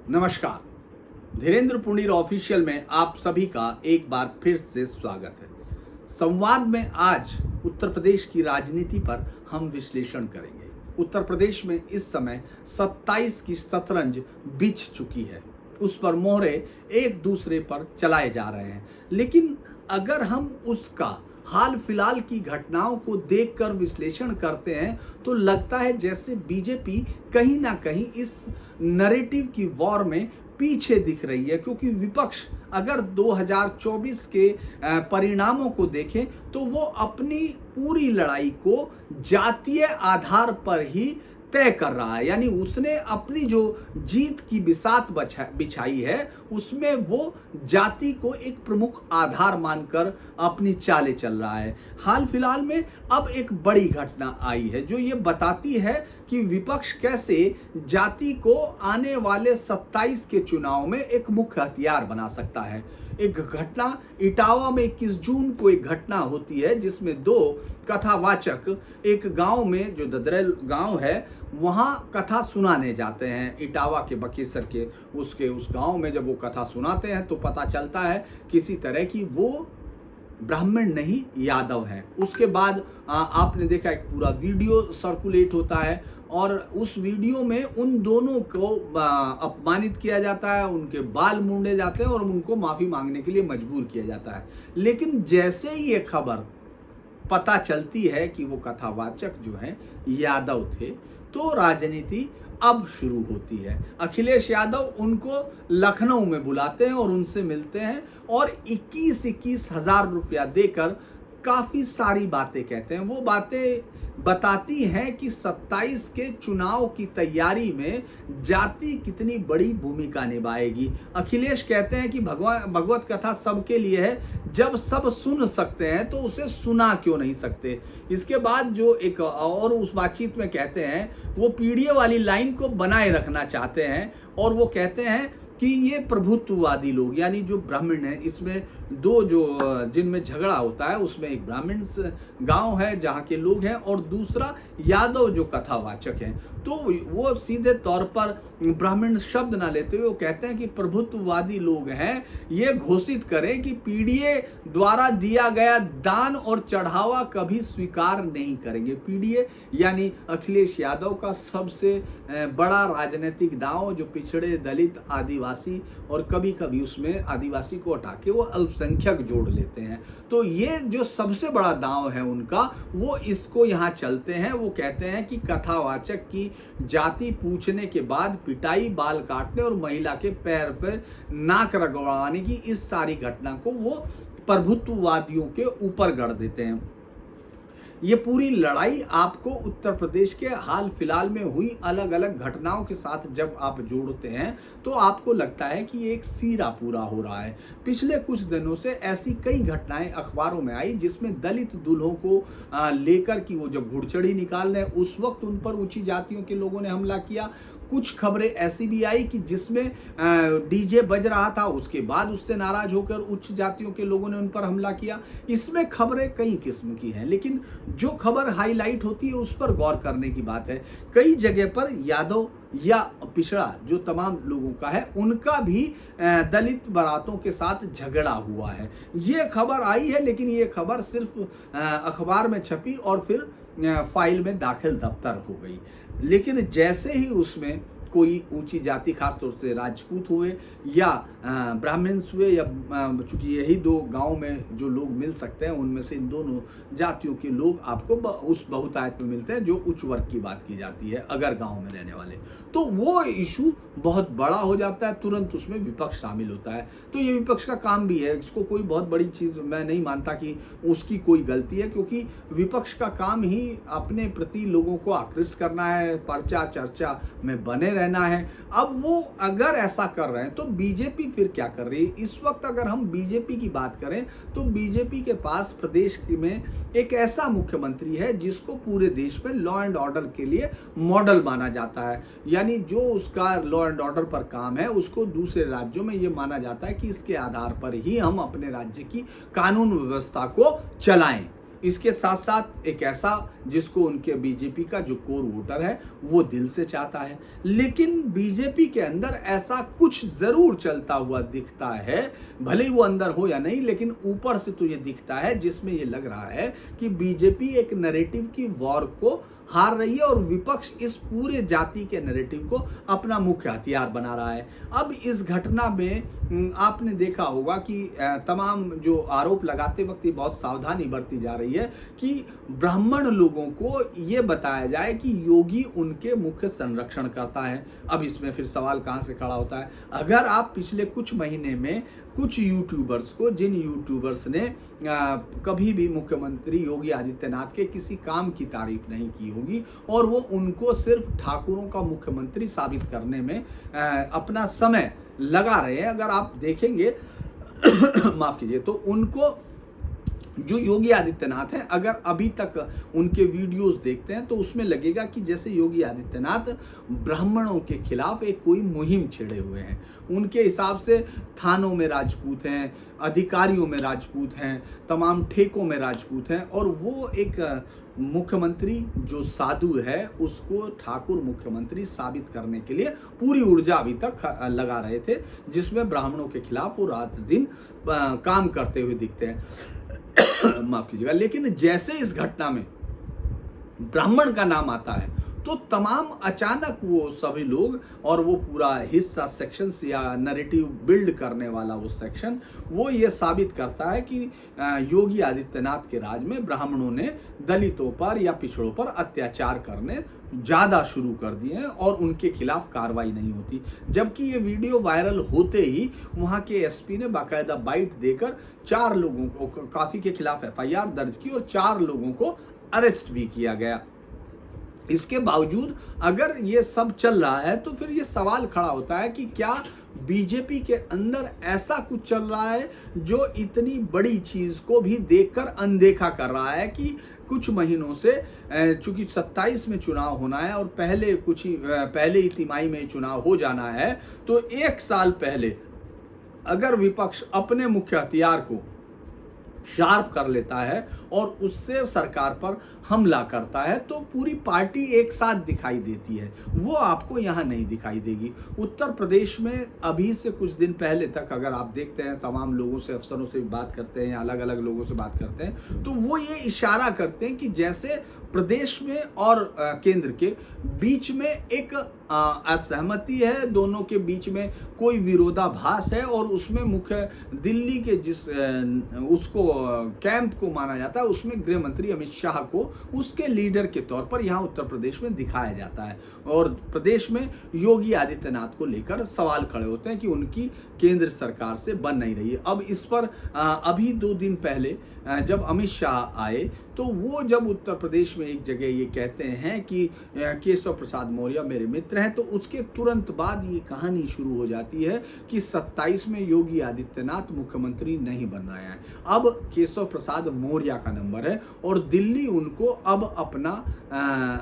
नमस्कार। धीरेन्द्र पुणीर ऑफिशियल में आप सभी का एक बार फिर से स्वागत है। संवाद में आज उत्तर प्रदेश की राजनीति पर हम विश्लेषण करेंगे। उत्तर प्रदेश में इस समय 27 की शतरंज बिछ चुकी है, उस पर मोहरे एक दूसरे पर चलाए जा रहे हैं। लेकिन अगर हम उसका हाल फिलहाल की घटनाओं को देखकर विश्लेषण करते हैं तो लगता है जैसे बीजेपी कहीं ना कहीं इस नैरेटिव की वॉर में पीछे दिख रही है, क्योंकि विपक्ष अगर 2024 के परिणामों को देखें तो वो अपनी पूरी लड़ाई को जातीय आधार पर ही तय कर रहा है। यानी उसने अपनी जो जीत की बिसात बिछाई है उसमें वो जाति को एक प्रमुख आधार मानकर अपनी चालें चल रहा है। हाल फिलहाल में अब एक बड़ी घटना आई है जो ये बताती है कि विपक्ष कैसे जाति को आने वाले 27 के चुनाव में एक मुख्य हथियार बना सकता है। एक घटना इटावा में 21 जून को एक घटना होती है जिसमें दो कथावाचक एक गांव में, जो ददरेल गांव है, वहां कथा सुनाने जाते हैं। इटावा के बकेसर के उस गांव में जब वो कथा सुनाते हैं तो पता चलता है किसी तरह की वो ब्राह्मण नहीं यादव है। उसके बाद आपने देखा एक पूरा वीडियो सर्कुलेट होता है और उस वीडियो में उन दोनों को अपमानित किया जाता है, उनके बाल मूंडे जाते हैं और उनको माफी मांगने के लिए मजबूर किया जाता है। लेकिन जैसे ही ये खबर पता चलती है कि वो कथावाचक जो हैं यादव थे तो राजनीति अब शुरू होती है। अखिलेश यादव उनको लखनऊ में बुलाते हैं और उनसे मिलते हैं और 21-21 हजार रुपया देकर काफी सारी बातें कहते हैं। वो बातें बताती हैं कि 27 के चुनाव की तैयारी में जाति कितनी बड़ी भूमिका निभाएगी। अखिलेश कहते हैं कि भगवत कथा सबके लिए है, जब सब सुन सकते हैं तो उसे सुना क्यों नहीं सकते। इसके बाद जो एक और उस बातचीत में कहते हैं वो पीडीए वाली लाइन को बनाए रखना चाहते हैं और वो कहते हैं कि ये प्रभुत्ववादी लोग, यानी जो ब्राह्मण है, इसमें दो जो जिनमें झगड़ा होता है उसमें एक ब्राह्मण गांव है जहाँ के लोग हैं और दूसरा यादव जो कथावाचक हैं। तो वो सीधे तौर पर ब्राह्मण शब्द ना लेते हुए वो कहते हैं कि प्रभुत्ववादी लोग हैं, ये घोषित करें कि पीडीए द्वारा दिया गया दान और चढ़ावा कभी स्वीकार नहीं करेंगे। पीडीए यानी अखिलेश यादव का सबसे बड़ा राजनीतिक दांव, जो पिछड़े, दलित, आदिवासी और कभी कभी उसमें आदिवासी को हटा के वो अल्पसंख्यक जोड़ लेते हैं। तो ये जो सबसे बड़ा दांव है उनका, वो इसको यहाँ चलते हैं। वो कहते हैं कि कथावाचक की जाति पूछने के बाद पिटाई, बाल काटने और महिला के पैर पर नाक रगड़वाने की इस सारी घटना को वो प्रभुत्ववादियों के ऊपर गढ़ देते हैं। ये पूरी लड़ाई आपको उत्तर प्रदेश के हाल फिलहाल में हुई अलग अलग घटनाओं के साथ जब आप जोड़ते हैं तो आपको लगता है कि एक सीरा पूरा हो रहा है। पिछले कुछ दिनों से ऐसी कई घटनाएं अखबारों में आई जिसमें दलित दूल्हों को लेकर कि वो जब घुड़चड़ी निकाल रहे उस वक्त उन पर ऊंची जातियों के लोगों ने हमला किया। कुछ खबरें ऐसी भी आई कि जिसमें डीजे बज रहा था, उसके बाद उससे नाराज होकर उच्च जातियों के लोगों ने उन पर हमला किया। इसमें खबरें कई किस्म की हैं, लेकिन जो खबर हाईलाइट होती है उस पर गौर करने की बात है। कई जगह पर यादव या पिछड़ा जो तमाम लोगों का है उनका भी दलित बारातों के साथ झगड़ा हुआ है। ये खबर आई है, लेकिन ये खबर सिर्फ अखबार में छपी और फिर फाइल में दाखिल दफ्तर हो गई। लेकिन जैसे ही उसमें कोई ऊंची जाति, खासतौर से राजपूत हुए या ब्राह्मण्स हुए, या चूंकि यही दो गांव में जो लोग मिल सकते हैं उनमें से इन दोनों जातियों के लोग आपको उस बहुतायत में मिलते हैं जो उच्च वर्ग की बात की जाती है, अगर गांव में रहने वाले, तो वो इशू बहुत बड़ा हो जाता है। तुरंत उसमें विपक्ष शामिल होता है। तो ये विपक्ष का काम भी है, इसको कोई बहुत बड़ी चीज़ मैं नहीं मानता कि उसकी कोई गलती है, क्योंकि विपक्ष का काम ही अपने प्रति लोगों को आकृष्ट करना है, पर्चा चर्चा में बने रहना है। अब वो अगर ऐसा कर रहे हैं तो बीजेपी फिर क्या कर रही है? इस वक्त अगर हम बीजेपी की बात करें तो बीजेपी के पास प्रदेश में एक ऐसा मुख्यमंत्री है जिसको पूरे देश में लॉ एंड ऑर्डर के लिए मॉडल माना जाता है। यानी जो उसका लॉ एंड ऑर्डर पर काम है उसको दूसरे राज्यों में ये माना जाता है कि इसके आधार पर ही हम अपने राज्य की कानून व्यवस्था को चलाएं। इसके साथ साथ एक ऐसा जिसको उनके बीजेपी का जो कोर वोटर है वो दिल से चाहता है। लेकिन बीजेपी के अंदर ऐसा कुछ जरूर चलता हुआ दिखता है, भले ही वो अंदर हो या नहीं, लेकिन ऊपर से तो ये दिखता है जिसमें ये लग रहा है कि बीजेपी एक नैरेटिव की वॉर को हार रही है और विपक्ष इस पूरे जाति के नैरेटिव को अपना मुख्य हथियार बना रहा है। अब इस घटना में आपने देखा होगा कि तमाम जो आरोप लगाते वक्त ये बहुत सावधानी बरती जा रही है कि ब्राह्मण लोगों को ये बताया जाए कि योगी उनके मुख्य संरक्षण करता है। अब इसमें फिर सवाल कहाँ से खड़ा होता है? अगर आप पिछले कुछ महीने में कुछ यूट्यूबर्स को, जिन यूट्यूबर्स ने कभी भी मुख्यमंत्री योगी आदित्यनाथ के किसी काम की तारीफ नहीं की होगी और वो उनको सिर्फ ठाकुरों का मुख्यमंत्री साबित करने में अपना समय लगा रहे हैं, अगर आप देखेंगे माफ कीजिए, तो उनको जो योगी आदित्यनाथ है, अगर अभी तक उनके वीडियोस देखते हैं तो उसमें लगेगा कि जैसे योगी आदित्यनाथ ब्राह्मणों के खिलाफ एक कोई मुहिम छेड़े हुए हैं। उनके हिसाब से थानों में राजपूत हैं, अधिकारियों में राजपूत हैं, तमाम ठेकों में राजपूत हैं और वो एक मुख्यमंत्री जो साधु है उसको ठाकुर मुख्यमंत्री साबित करने के लिए पूरी ऊर्जा अभी तक लगा रहे थे, जिसमें ब्राह्मणों के खिलाफ वो रात दिन काम करते हुए दिखते हैं। माफ कीजिएगा। लेकिन जैसे इस घटना में ब्राह्मण का नाम आता है तो तमाम अचानक वो सभी लोग और वो पूरा हिस्सा सेक्शन या नैरेटिव बिल्ड करने वाला वो सेक्शन वो ये साबित करता है कि योगी आदित्यनाथ के राज में ब्राह्मणों ने दलितों पर या पिछड़ों पर अत्याचार करने ज़्यादा शुरू कर दिए हैं और उनके खिलाफ कार्रवाई नहीं होती। जबकि ये वीडियो वायरल होते ही वहाँ के एसपी ने बाकायदा बाइट देकर 4 लोगों को, काफ़ी के खिलाफ एफआईआर दर्ज की और 4 लोगों को अरेस्ट भी किया गया। इसके बावजूद अगर ये सब चल रहा है तो फिर ये सवाल खड़ा होता है कि क्या बीजेपी के अंदर ऐसा कुछ चल रहा है जो इतनी बड़ी चीज को भी देखकर अनदेखा कर रहा है कि कुछ महीनों से, चूंकि 27 में चुनाव होना है और पहले ही तिमाही में चुनाव हो जाना है, तो 1 साल पहले अगर विपक्ष अपने मुख्य हथियार को शार्प कर लेता है और उससे सरकार पर हमला करता है तो पूरी पार्टी एक साथ दिखाई देती है। वो आपको यहाँ नहीं दिखाई देगी। उत्तर प्रदेश में अभी से कुछ दिन पहले तक अगर आप देखते हैं, तमाम लोगों से, अफसरों से बात करते हैं, अलग अलग लोगों से बात करते हैं, तो वो ये इशारा करते हैं कि जैसे प्रदेश में और केंद्र के बीच में एक असहमति है, दोनों के बीच में कोई विरोधाभास है और उसमें मुख्य दिल्ली के जिस उसको कैंप को माना जाता है उसमें गृह मंत्री अमित शाह को उसके लीडर के तौर पर यहाँ उत्तर प्रदेश में दिखाया जाता है और प्रदेश में योगी आदित्यनाथ को लेकर सवाल खड़े होते हैं कि उनकी केंद्र सरकार से बन नहीं रही है। अब इस पर अभी 2 दिन पहले जब अमित शाह आए तो वो जब उत्तर प्रदेश में एक जगह ये कहते हैं कि केशव प्रसाद मौर्य मेरे मित्र हैं, तो उसके तुरंत बाद ये कहानी शुरू हो जाती है कि 27 में योगी आदित्यनाथ मुख्यमंत्री नहीं बन रहे हैं। अब केशव प्रसाद मौर्य का नंबर है और दिल्ली उनको अब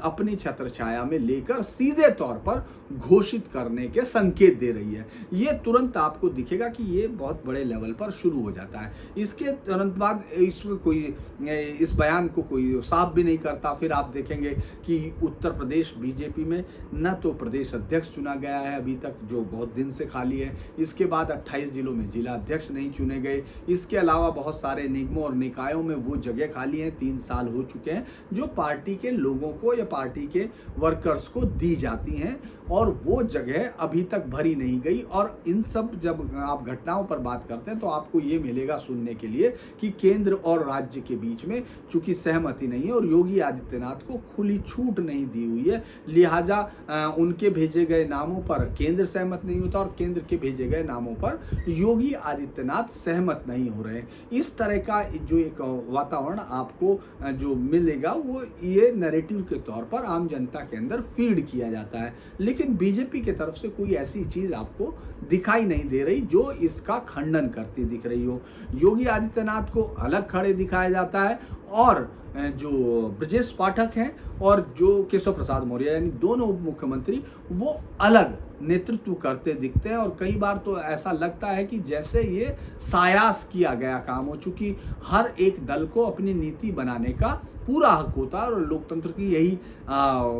अपनी छत्र छाया में लेकर सीधे तौर पर घोषित करने के संकेत दे रही है। ये तुरंत आपको दिखेगा कि ये बहुत बड़े लेवल पर शुरू हो जाता है। इसके तुरंत बाद इस बयान को कोई साफ भी नहीं करता। फिर आप देखेंगे कि उत्तर प्रदेश बीजेपी में न तो प्रदेश अध्यक्ष चुना गया है अभी तक, जो बहुत दिन से खाली है। इसके बाद 28 जिलों में जिला अध्यक्ष नहीं चुने गए। इसके अलावा बहुत सारे निगमों और निकायों में वो जगह खाली है, 3 साल हो चुके हैं, जो पार्टी के लोगों को या पार्टी के वर्कर्स को दी जाती हैं और वो जगह अभी तक भरी नहीं गई। और इन सब जब आप घटनाओं पर बात करते हैं तो आपको ये मिलेगा सुनने के लिए कि केंद्र और राज्य के बीच में चूंकि सहमति नहीं है और योगी आदित्यनाथ को खुली छूट नहीं दी हुई है, लिहाजा उनके भेजे गए नामों पर केंद्र सहमत नहीं होता और केंद्र के भेजे गए नामों पर योगी आदित्यनाथ सहमत नहीं हो रहे। इस तरह का जो एक वातावरण आपको जो मिलेगा वो ये नैरेटिव के तौर पर आम जनता के अंदर फीड किया जाता है। लेकिन लेकिन बीजेपी की तरफ से कोई ऐसी चीज आपको दिखाई नहीं दे रही जो इसका खंडन करती दिख रही हो। योगी आदित्यनाथ को अलग खड़े दिखाया जाता है और जो ब्रजेश पाठक हैं और जो केशव प्रसाद मौर्य यानी दोनों उप मुख्यमंत्री वो अलग नेतृत्व करते दिखते हैं और कई बार तो ऐसा लगता है कि जैसे ये सायास किया गया काम हो, चूंकि हर एक दल को अपनी नीति बनाने का पूरा हक होता है और लोकतंत्र की यही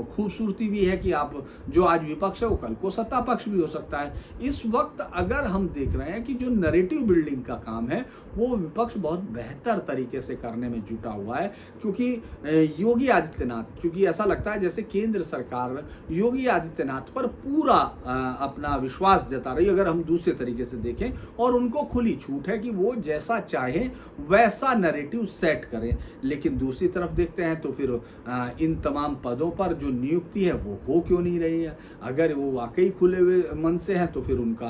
खूबसूरती भी है कि आप जो आज विपक्ष है वो कल को सत्ता पक्ष भी हो सकता है। इस वक्त अगर हम देख रहे हैं कि जो नैरेटिव बिल्डिंग का काम है वो विपक्ष बहुत बेहतर तरीके से करने में जुटा हुआ है, क्योंकि योगी आदित्यनाथ, चूंकि ऐसा लगता है जैसे केंद्र सरकार योगी आदित्यनाथ पर पूरा अपना विश्वास जता रही है अगर हम दूसरे तरीके से देखें, और उनको खुली छूट है कि वो जैसा चाहे वैसा नैरेटिव सेट करें। लेकिन दूसरी तरफ देखते हैं तो फिर इन तमाम पदों पर जो नियुक्ति है वो हो क्यों नहीं रही है। अगर वो वाकई खुले हुए मन से हैं तो फिर उनका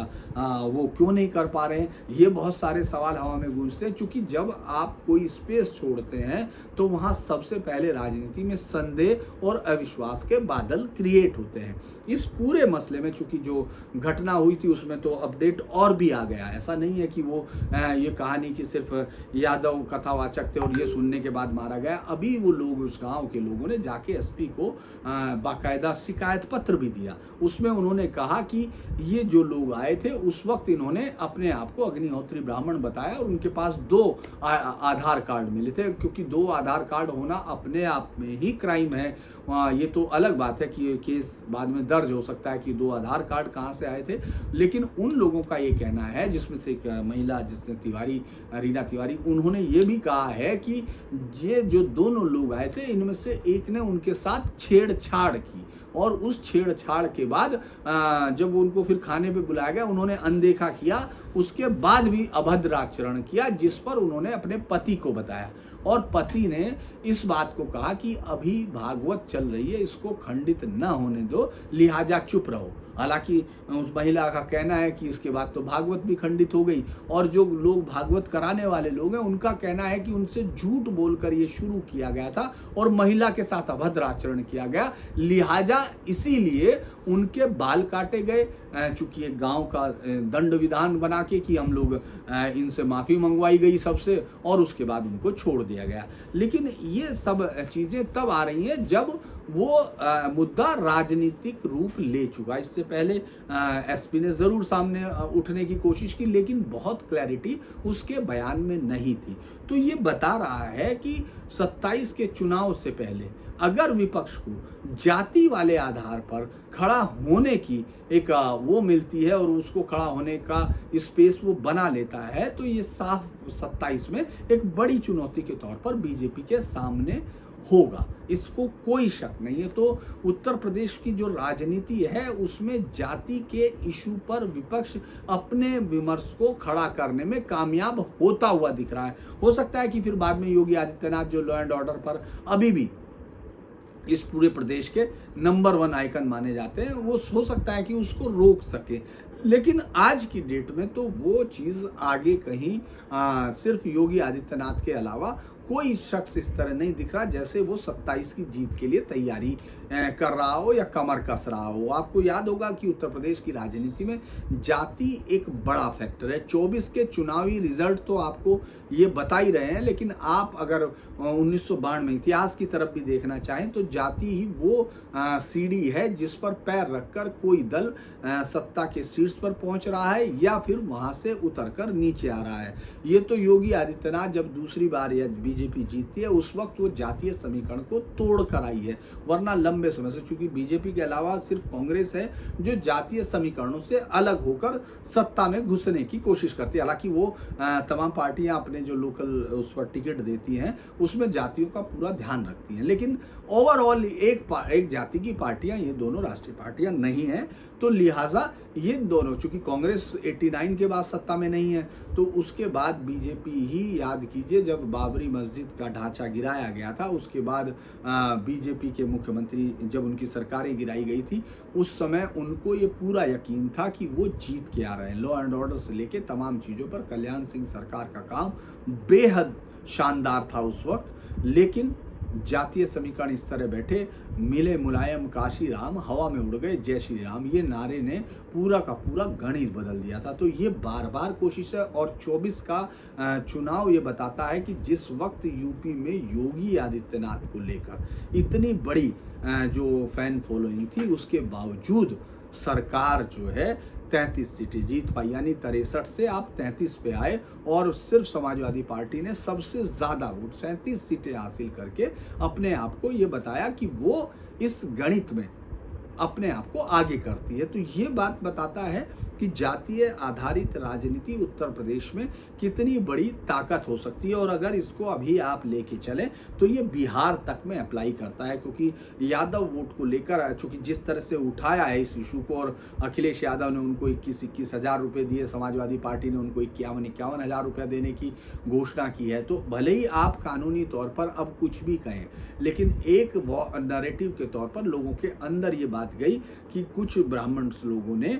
वो क्यों नहीं कर पा रहे हैं, ये बहुत सारे सवाल हवा में गूंजते हैं। क्योंकि जब आप कोई स्पेस छोड़ते हैं तो वहां सबसे पहले राजनीति में संदेह और अविश्वास के बादल क्रिएट होते हैं। इस पूरे मसले में चूंकि जो घटना हुई थी उसमें तो अपडेट और भी आ गया, ऐसा नहीं है कि वो ये कहानी कि सिर्फ यादव कथावाचक थे और ये सुनने के बाद मारा गया। अभी वो लोग, उस गांव के लोगों ने जाके एसपी को बाकायदा शिकायत पत्र भी दिया। उसमें उन्होंने कहा कि ये जो लोग आए थे उस वक्त इन्होंने अपने आप को अग्निहोत्री ब्राह्मण बताया और उनके पास 2 आधार कार्ड मिले थे, क्योंकि 2 आधार कार्ड होना अपने आप में ही क्राइम है। ये तो अलग बात है कि ये केस बाद में दर्ज हो सकता है कि 2 आधार कार्ड कहाँ से आए थे, लेकिन उन लोगों का ये कहना है, जिसमें से एक महिला जिसने तिवारी, रीना तिवारी, उन्होंने ये भी कहा है कि ये जो दोनों लोग आए थे इनमें से एक ने उनके साथ छेड़छाड़ की और उस छेड़छाड़ के बाद जब उनको फिर खाने पे बुलाया गया उन्होंने अनदेखा किया, उसके बाद भी अभद्र आचरण किया, जिस पर उन्होंने अपने पति को बताया और पति ने इस बात को कहा कि अभी भागवत चल रही है, इसको खंडित न होने दो, लिहाजा चुप रहो। हालांकि उस महिला का कहना है कि इसके बाद तो भागवत भी खंडित हो गई और जो लोग भागवत कराने वाले लोग हैं उनका कहना है कि उनसे झूठ बोलकर ये शुरू किया गया था और महिला के साथ अभद्र आचरण किया गया, लिहाजा इसीलिए उनके बाल काटे गए। चूंकि एक गांव का दंड विधान बना के कि हम लोग इनसे माफी मंगवाई गई सबसे और उसके बाद उनको छोड़ दिया गया। लेकिन ये सब चीजें तब आ रही हैं जब वो मुद्दा राजनीतिक रूप ले चुका। इससे पहले एसपी ने जरूर सामने उठने की कोशिश की, लेकिन बहुत क्लैरिटी उसके बयान में नहीं थी। तो ये बता रहा है कि 27 के चुनाव से पहले अगर विपक्ष को जाति वाले आधार पर खड़ा होने की एक वो मिलती है और उसको खड़ा होने का स्पेस वो बना लेता है, तो ये साफ 27 में एक बड़ी चुनौती के तौर पर बीजेपी के सामने होगा, इसको कोई शक नहीं है। तो उत्तर प्रदेश की जो राजनीति है उसमें जाति के इशू पर विपक्ष अपने विमर्श को खड़ा करने में कामयाब होता हुआ दिख रहा है। हो सकता है कि फिर बाद में योगी आदित्यनाथ जो लॉ एंड ऑर्डर पर अभी भी इस पूरे प्रदेश के नंबर 1 आइकन माने जाते हैं, वो हो सकता है कि उसको रोक सके, लेकिन आज की डेट में तो वो चीज़ आगे कहीं सिर्फ योगी आदित्यनाथ के अलावा कोई शख्स इस तरह नहीं दिख रहा जैसे वो 27 की जीत के लिए तैयारी कर रहा हो या कमर कस रहा हो। आपको याद होगा कि उत्तर प्रदेश की राजनीति में जाति एक बड़ा फैक्टर है। 24 के चुनावी रिजल्ट तो आपको ये बता ही रहे हैं, लेकिन आप अगर 1992 में इतिहास की तरफ भी देखना चाहें तो जाति ही वो सीढ़ी है जिस पर पैर रखकर कोई दल सत्ता के शीर्ष पर पहुंच रहा है या फिर वहां से उतरकर नीचे आ रहा है। ये तो योगी आदित्यनाथ जब दूसरी बार या बीजेपी जीतती है उस वक्त वो जातीय समीकरण को तोड़ कर आई है, वरना लंबे समय से, चूंकि बीजेपी के अलावा सिर्फ कांग्रेस है जो जातीय समीकरणों से अलग होकर सत्ता में घुसने की कोशिश करती है। हालांकि वो तमाम पार्टियां अपने जो लोकल उस पर टिकट देती हैं उसमें जातियों का पूरा ध्यान रखती हैं, लेकिन ओवरऑल एक जाति की पार्टियां ये दोनों राष्ट्रीय पार्टियां नहीं हैं। तो लिहाजा ये दोनों, चूंकि कांग्रेस 89 के बाद सत्ता में नहीं है तो उसके बाद बीजेपी ही, याद कीजिए जब बाबरी मस्जिद का ढांचा गिराया गया था उसके बाद बीजेपी के मुख्यमंत्री जब उनकी सरकारें गिराई गई थी उस समय उनको ये पूरा यकीन था कि वो जीत के आ रहे हैं। लॉ एंड ऑर्डर से लेके तमाम चीज़ों पर कल्याण सिंह सरकार का काम बेहद शानदार था उस वक्त, लेकिन जातीय समीकरण इस तरह बैठे, मिले मुलायम काशी राम, हवा में उड़ गए जय श्री राम, ये नारे ने पूरा का पूरा गणित बदल दिया था। तो ये बार बार कोशिश है, और 24 का चुनाव ये बताता है कि जिस वक्त यूपी में योगी आदित्यनाथ को लेकर इतनी बड़ी जो फैन फॉलोइंग थी, उसके बावजूद सरकार जो है 33 सीटें जीत पाई, यानी 63 से आप 33 पे आए, और सिर्फ समाजवादी पार्टी ने सबसे ज़्यादा वोट 37 सीटें हासिल करके अपने आप को ये बताया कि वो इस गणित में अपने आप को आगे करती है। तो ये बात बताता है कि जातीय आधारित राजनीति उत्तर प्रदेश में कितनी बड़ी ताकत हो सकती है, और अगर इसको अभी आप लेके चलें तो ये बिहार तक में अप्लाई करता है, क्योंकि यादव वोट को लेकर चूंकि जिस तरह से उठाया है इस इशू को, और अखिलेश यादव ने उनको 21 हज़ार रुपये दिए, समाजवादी पार्टी ने उनको 51 हज़ार रुपया देने की घोषणा की है। तो भले ही आप कानूनी तौर पर अब कुछ भी कहें, लेकिन एक नैरेटिव के तौर पर लोगों के अंदर ये बात गई कि कुछ ब्राह्मण लोगों ने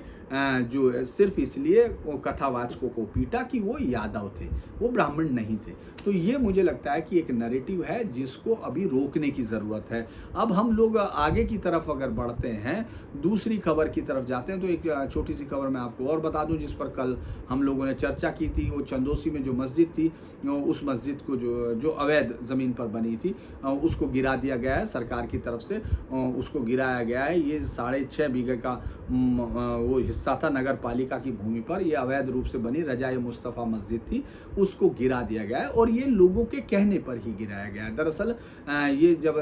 जो सिर्फ इसलिए कथावाचकों को पीटा कि वो यादव थे, वो ब्राह्मण नहीं थे। तो ये मुझे लगता है कि एक नैरेटिव है जिसको अभी रोकने की ज़रूरत है। अब हम लोग आगे की तरफ अगर बढ़ते हैं, दूसरी खबर की तरफ जाते हैं, तो एक छोटी सी खबर मैं आपको और बता दूं, जिस पर कल हम लोगों ने चर्चा की थी। वो चंदोसी में जो मस्जिद थी, उस मस्जिद को जो अवैध ज़मीन पर बनी थी, उसको गिरा दिया गया है सरकार की तरफ से, उसको गिराया गया है। ये 6.5 बीघे का वो हिस्सा था नगर पालिका की भूमि पर, ये अवैध रूप से बनी रजाए मुस्तफ़ा मस्जिद थी, उसको गिरा दिया गया है, और ये लोगों के कहने पर ही गिराया गया है। दरअसल ये जब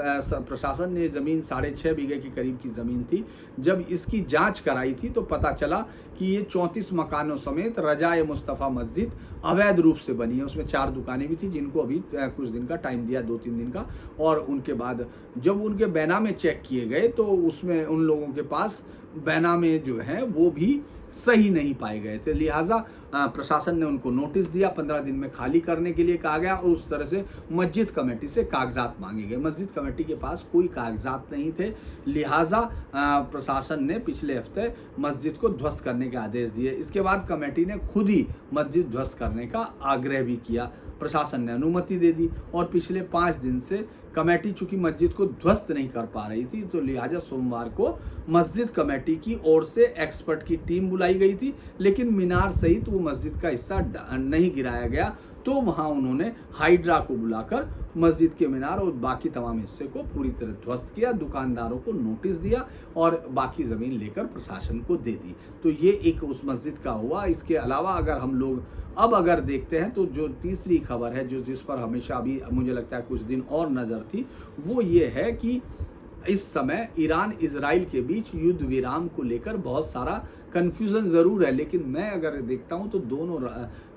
प्रशासन ने ज़मीन 6.5 बीघे के करीब की ज़मीन थी, जब इसकी जांच कराई थी तो पता चला कि ये 34 मकानों समेत रजाए मुस्तफ़ा मस्जिद अवैध रूप से बनी है। उसमें 4 दुकानें भी थी, जिनको अभी कुछ दिन का टाइम दिया, 2-3 दिन का, और उनके बाद जब उनके बैनामे चेक किए गए तो उसमें उन लोगों के पास बैनामे जो हैं वो भी सही नहीं पाए गए थे। लिहाजा प्रशासन ने उनको नोटिस दिया, 15 दिन में खाली करने के लिए कहा गया, और उस तरह से मस्जिद कमेटी से कागजात मांगे गए। मस्जिद कमेटी के पास कोई कागजात नहीं थे, लिहाजा प्रशासन ने पिछले हफ्ते मस्जिद को ध्वस्त करने के आदेश दिए। इसके बाद कमेटी ने खुद ही मस्जिद ध्वस्त करने का आग्रह भी किया, प्रशासन ने अनुमति दे दी, और पिछले 5 दिन से कमेटी चूंकि मस्जिद को ध्वस्त नहीं कर पा रही थी, तो लिहाजा सोमवार को मस्जिद कमेटी की ओर से एक्सपर्ट की टीम बुलाई गई थी, लेकिन मीनार सहित वो मस्जिद का हिस्सा नहीं गिराया गया। तो वहां उन्होंने हाइड्रा को बुलाकर मस्जिद के मीनार और बाकी तमाम हिस्से को पूरी तरह ध्वस्त किया, दुकानदारों को नोटिस दिया, और बाकी ज़मीन लेकर प्रशासन को दे दी। तो ये एक उस मस्जिद का हुआ। इसके अलावा अगर हम लोग अगर देखते हैं, तो जो तीसरी खबर है जिस पर हमेशा अभी मुझे लगता है कुछ दिन और नज़र थी, वो ये है कि इस समय ईरान इजराइल के बीच युद्ध विराम को लेकर बहुत सारा कन्फ्यूज़न ज़रूर है, लेकिन मैं अगर देखता हूं तो दोनों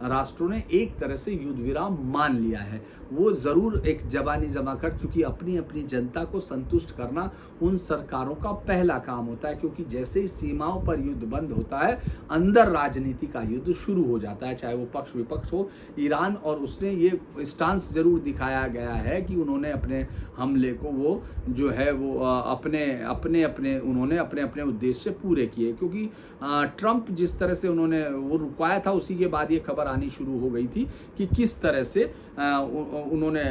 राष्ट्रों ने एक तरह से युद्ध विराम मान लिया है। वो ज़रूर एक जवानी जमा कर, चूँकि अपनी अपनी जनता को संतुष्ट करना उन सरकारों का पहला काम होता है, क्योंकि जैसे ही सीमाओं पर युद्ध बंद होता है, अंदर राजनीति का युद्ध शुरू हो जाता है, चाहे वो पक्ष विपक्ष हो। ईरान और उसने ये स्टांस ज़रूर दिखाया गया है कि उन्होंने अपने हमले को वो जो है वो उन्होंने अपने उद्देश्य पूरे किए, क्योंकि ट्रंप जिस तरह से उन्होंने वो रुकवाया था, उसी के बाद ये खबर आनी शुरू हो गई थी कि किस तरह से उन्होंने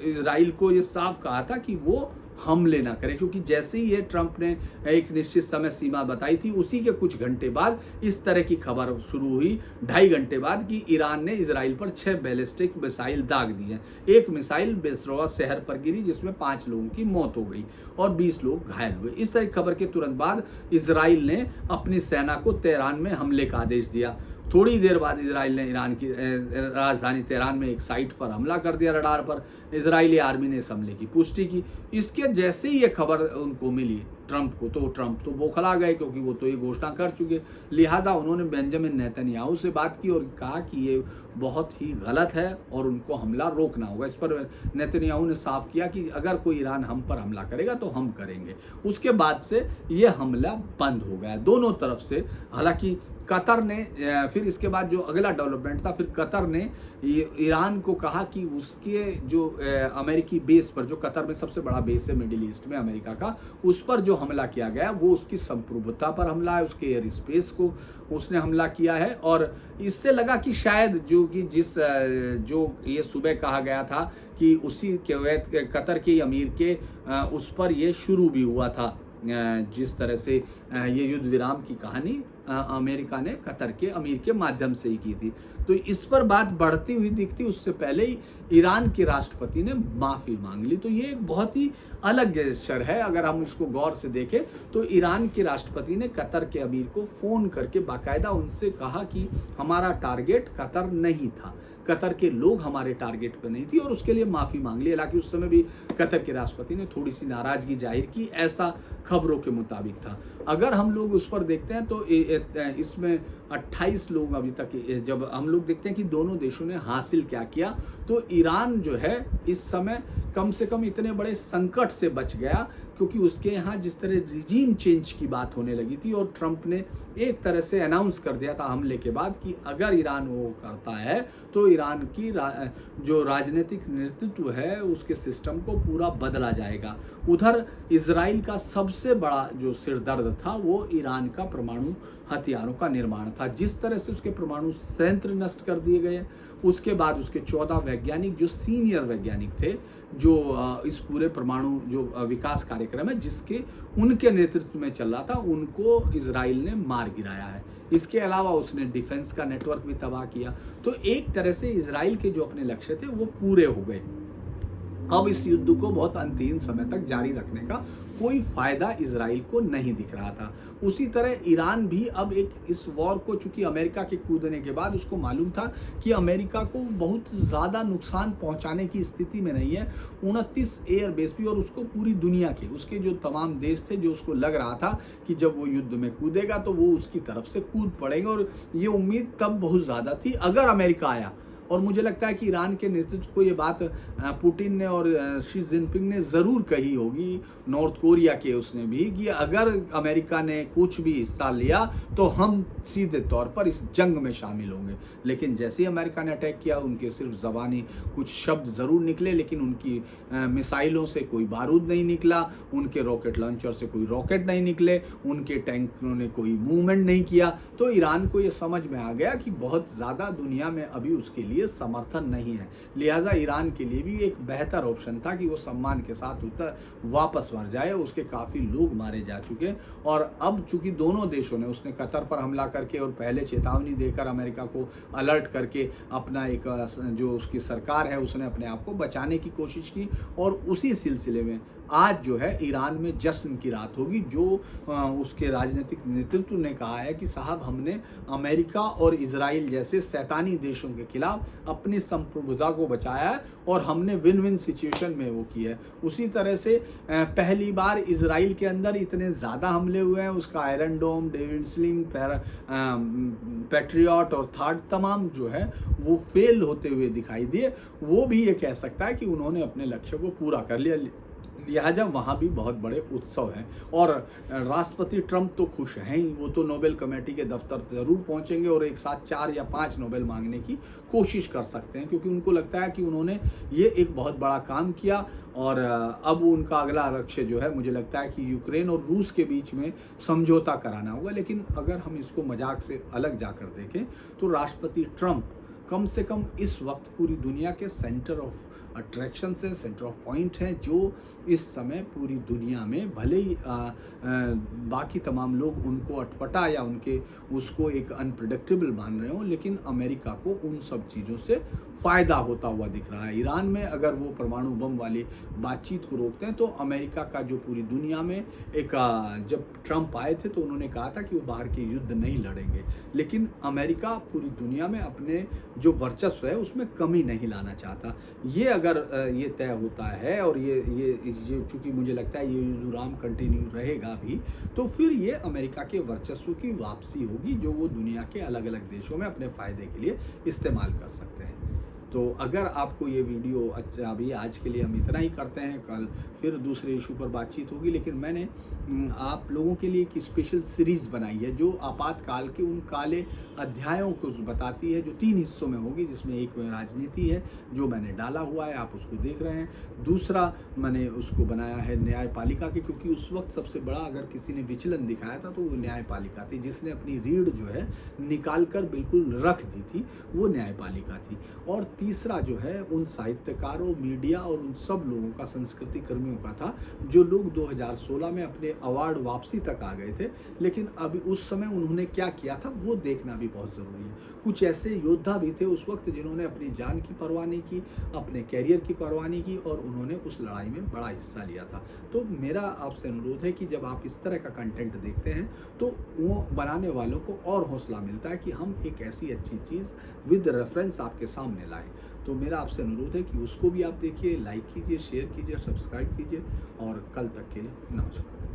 इजराइल को ये साफ कहा था कि वो हमले ना करें, क्योंकि जैसे ही ये ट्रंप ने एक निश्चित समय सीमा बताई थी, उसी के कुछ घंटे बाद इस तरह की खबर शुरू हुई, 2.5 घंटे बाद, कि ईरान ने इजराइल पर 6 बैलिस्टिक मिसाइल दाग दी हैं। एक मिसाइल बेसरवा शहर पर गिरी, जिसमें 5 लोगों की मौत हो गई और 20 लोग घायल हुए। इस तरह की खबर के तुरंत बाद इजराइल ने अपनी सेना को तेहरान में हमले का आदेश दिया। थोड़ी देर बाद इजराइल ने ईरान की राजधानी तेहरान में एक साइट पर हमला कर दिया रडार पर। इजरायली आर्मी ने इस हमले की पुष्टि की। इसके जैसे ही ये खबर उनको मिली ट्रंप को, तो ट्रंप तो बौखला गए, क्योंकि वो तो ये घोषणा कर चुके। लिहाजा उन्होंने बेंजामिन नेतन्याहू से बात की और कहा कि ये बहुत ही गलत है और उनको हमला रोकना होगा। इस पर नेतन्याहू ने साफ किया कि अगर कोई ईरान हम पर हमला करेगा तो हम करेंगे। उसके बाद से ये हमला बंद हो गया दोनों तरफ से। हालांकि कतर ने फिर इसके बाद जो अगला डेवलपमेंट था, फिर कतर ने ईरान को कहा कि उसके जो अमेरिकी बेस पर, जो कतर में सबसे बड़ा बेस है मिडिल ईस्ट में अमेरिका का, उस पर जो हमला किया गया वो उसकी संप्रभुता पर हमला है, उसके एयर स्पेस को उसने हमला किया है। और इससे लगा कि शायद जो ये सुबह कहा गया था कि उसी कुवैत कतर के अमीर के उस पर ये शुरू भी हुआ था, जिस तरह से ये युद्ध विराम की कहानी अमेरिका ने कतर के अमीर के माध्यम से ही की थी। तो इस पर बात बढ़ती हुई दिखती, उससे पहले ही ईरान के राष्ट्रपति ने माफ़ी मांग ली। तो ये एक बहुत ही अलग गेस्चर है। अगर हम इसको गौर से देखें तो ईरान के राष्ट्रपति ने कतर के अमीर को फ़ोन करके बाकायदा उनसे कहा कि हमारा टारगेट कतर नहीं था, कतर के लोग हमारे टारगेट पर नहीं थी, और उसके लिए माफ़ी मांग ली। हालांकि उस समय भी कतर के राष्ट्रपति ने थोड़ी सी नाराज़गी जाहिर की, ऐसा खबरों के मुताबिक था। अगर हम लोग उस पर देखते हैं तो इसमें 28 लोग अभी तक, जब हम लोग देखते हैं कि दोनों देशों ने हासिल क्या किया, तो ईरान जो है इस समय कम से कम इतने बड़े संकट से बच गया, क्योंकि उसके यहाँ जिस तरह रिजीम चेंज की बात होने लगी थी और ट्रंप ने एक तरह से अनाउंस कर दिया था हमले के बाद कि अगर ईरान वो करता है तो ईरान की जो राजनीतिक नेतृत्व है उसके सिस्टम को पूरा बदला जाएगा। उधर इजराइल का सबसे बड़ा जो सिरदर्द था वो ईरान का परमाणु हथियारों का निर्माण था। जिस तरह से उसके परमाणु संयंत्र नष्ट कर दिए गए, उसके बाद उसके 14 वैज्ञानिक जो सीनियर वैज्ञानिक थे, जो इस पूरे परमाणु जो विकास कार्यक्रम है जिसके उनके नेतृत्व में चल रहा था, उनको इजराइल ने मार गिराया है। इसके अलावा उसने डिफेंस का नेटवर्क भी तबाह किया। तो एक तरह से इजराइल के जो अपने लक्ष्य थे वो पूरे हो गए। अब इस युद्ध को बहुत अंतिम समय तक जारी रखने का कोई फायदा इजराइल को नहीं दिख रहा था। उसी तरह ईरान भी अब इस वॉर को, चूंकि अमेरिका के कूदने के बाद उसको मालूम था कि अमेरिका को बहुत ज़्यादा नुकसान पहुंचाने की स्थिति में नहीं है। 29 एयर बेस भी, और उसको पूरी दुनिया के उसके जो तमाम देश थे, जो उसको लग रहा था कि जब वो युद्ध में कूदेगा तो वो उसकी तरफ से कूद पड़ेंगे, और ये उम्मीद तब बहुत ज़्यादा थी अगर अमेरिका आया। और मुझे लगता है कि ईरान के नेतृत्व को ये बात पुतिन ने और शी जिनपिंग ने ज़रूर कही होगी, नॉर्थ कोरिया के उसने भी, कि अगर अमेरिका ने कुछ भी हिस्सा लिया तो हम सीधे तौर पर इस जंग में शामिल होंगे। लेकिन जैसे ही अमेरिका ने अटैक किया, उनके सिर्फ ज़बानी कुछ शब्द ज़रूर निकले, लेकिन उनकी मिसाइलों से कोई बारूद नहीं निकला, उनके रॉकेट लॉन्चर से कोई रॉकेट नहीं निकले, उनके टैंकों ने कोई मूवमेंट नहीं किया। तो ईरान को ये समझ में आ गया कि बहुत ज़्यादा दुनिया में अभी उसके लिए समर्थन नहीं है। लिहाजा ईरान के लिए भी एक बेहतर ऑप्शन था कि वो सम्मान के साथ उतर वापस मर जाए। उसके काफ़ी लोग मारे जा चुके, और अब चूंकि दोनों देशों ने, उसने कतर पर हमला करके और पहले चेतावनी देकर अमेरिका को अलर्ट करके अपना एक जो उसकी सरकार है उसने अपने आप को बचाने की कोशिश की, और उसी सिलसिले में आज जो है ईरान में जश्न की रात होगी, जो उसके राजनीतिक नेतृत्व ने कहा है कि साहब हमने अमेरिका और इजराइल जैसे शैतानी देशों के खिलाफ अपनी संप्रभुता को बचाया है और हमने विन विन सिचुएशन में वो की है। उसी तरह से पहली बार इजराइल के अंदर इतने ज़्यादा हमले हुए हैं, उसका आयरन डोम, डेविड स्लिंग, पैट्रियट और थर्ड तमाम जो है वो फेल होते हुए दिखाई दिए। वो भी ये कह सकता है कि उन्होंने अपने लक्ष्य को पूरा कर लिया। लिहाजा वहाँ भी बहुत बड़े उत्सव हैं, और राष्ट्रपति ट्रंप तो खुश हैं ही। वो तो नोबेल कमेटी के दफ्तर ज़रूर पहुँचेंगे और एक साथ 4 या 5 नोबेल मांगने की कोशिश कर सकते हैं, क्योंकि उनको लगता है कि उन्होंने ये एक बहुत बड़ा काम किया। और अब उनका अगला लक्ष्य जो है, मुझे लगता है कि यूक्रेन और रूस के बीच में समझौता कराना होगा। लेकिन अगर हम इसको मजाक से अलग जाकर देखें तो राष्ट्रपति ट्रंप कम से कम इस वक्त पूरी दुनिया के सेंटर ऑफ अट्रैक्शन से, सेंटर ऑफ पॉइंट हैं, जो इस समय पूरी दुनिया में भले ही बाकी तमाम लोग उनको अटपटा या उसको एक अनप्रिडिक्टेबल मान रहे हो, लेकिन अमेरिका को उन सब चीज़ों से फ़ायदा होता हुआ दिख रहा है। ईरान में अगर वो परमाणु बम वाली बातचीत को रोकते हैं तो अमेरिका का जो पूरी दुनिया में एक जब ट्रंप आए थे तो उन्होंने कहा था कि वो बाहर के युद्ध नहीं लड़ेंगे, लेकिन अमेरिका पूरी दुनिया में अपने जो वर्चस्व है उसमें कमी नहीं लाना चाहता। ये अगर ये तय होता है, और ये चूँकि मुझे लगता है ये युद्ध विराम कंटिन्यू रहेगा भी, तो फिर ये अमेरिका के वर्चस्व की वापसी होगी, जो वो दुनिया के अलग अलग देशों में अपने फ़ायदे के लिए इस्तेमाल कर सकते हैं। तो अगर आपको ये वीडियो अच्छा, अभी आज के लिए हम इतना ही करते हैं, कल फिर दूसरे इशू पर बातचीत होगी। लेकिन मैंने आप लोगों के लिए एक स्पेशल सीरीज़ बनाई है जो आपातकाल के उन काले अध्यायों को बताती है, जो 3 हिस्सों में होगी, जिसमें एक में राजनीति है जो मैंने डाला हुआ है, आप उसको देख रहे हैं। दूसरा मैंने उसको बनाया है न्यायपालिका के, क्योंकि उस वक्त सबसे बड़ा अगर किसी ने विचलन दिखाया था तो वो न्यायपालिका थी, जिसने अपनी रीढ़ जो है निकाल कर बिल्कुल रख दी थी, वो न्यायपालिका थी। और तीसरा जो है उन साहित्यकारों, मीडिया और उन सब लोगों का, संस्कृति कर्मियों का था, जो लोग 2016 में अपने अवार्ड वापसी तक आ गए थे, लेकिन अभी उस समय उन्होंने क्या किया था वो देखना भी बहुत ज़रूरी है। कुछ ऐसे योद्धा भी थे उस वक्त जिन्होंने अपनी जान की परवाह नहीं की, अपने कैरियर की परवाह नहीं की, और उन्होंने उस लड़ाई में बड़ा हिस्सा लिया था। तो मेरा आपसे अनुरोध है कि जब आप इस तरह का कंटेंट देखते हैं तो वो बनाने वालों को और हौसला मिलता है कि हम एक ऐसी अच्छी चीज़ विद रेफरेंस आपके सामने लाएं। तो मेरा आपसे अनुरोध है कि उसको भी आप देखिए, लाइक कीजिए, शेयर कीजिए, सब्सक्राइब कीजिए, और कल तक के लिए नमस्कार।